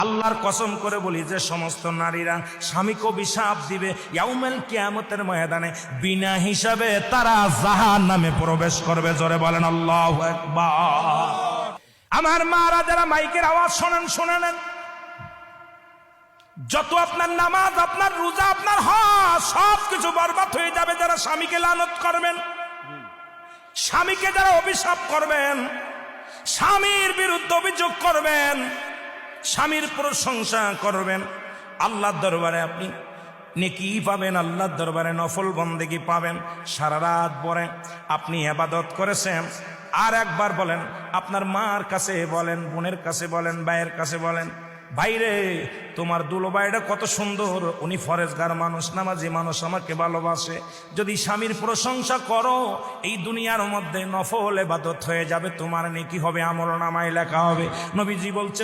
আল্লাহর কসম করে বলি যে সমস্ত নারীরা স্বামীকে অভিশাপ দিবে ইয়াউমুল কিয়ামতের ময়দানে, বিনা হিসাবে তারা জাহান্নামে প্রবেশ করবে। জোরে বলেন আল্লাহু আকবার। আমার মারা যারা মাইকের আওয়াজ শোনেন, শুনে নেন, যত আপনার নামাজ, আপনার রোজা, আপনার হজ সব কিছু বরবাদ হয়ে যাবে যারা স্বামীকে লানত করবেন, স্বামীকে যারা অভিশাপ করবেন, স্বামীর বিরুদ্ধে অভিযোগ করবেন, স্বামীর প্রশংসা করবেন। আল্লাহর দরবারে আপনি নেকি পাবেন, আল্লাহর দরবারে নফল বন্দেগি পাবেন। সারা রাত পরে আপনি ইবাদত করেছেন, আর একবার বলেন, আপনার মার কাছে বলেন, বোনের কাছে বলেন, ভাইয়ের কাছে বলেন, ভাইরে তোমার দুলোবাইটা কত সুন্দর, উনি ফরেজগার মানুষ, নামাজি মানুষ, আমাকে ভালোবাসে। যদি স্বামীর প্রশংসা করো, এই দুনিয়ার মধ্যে নফল ইবাদত হয়ে যাবে, তোমার নেকি হবে, আমলনামায় লেখা হবে। নবীজি বলছে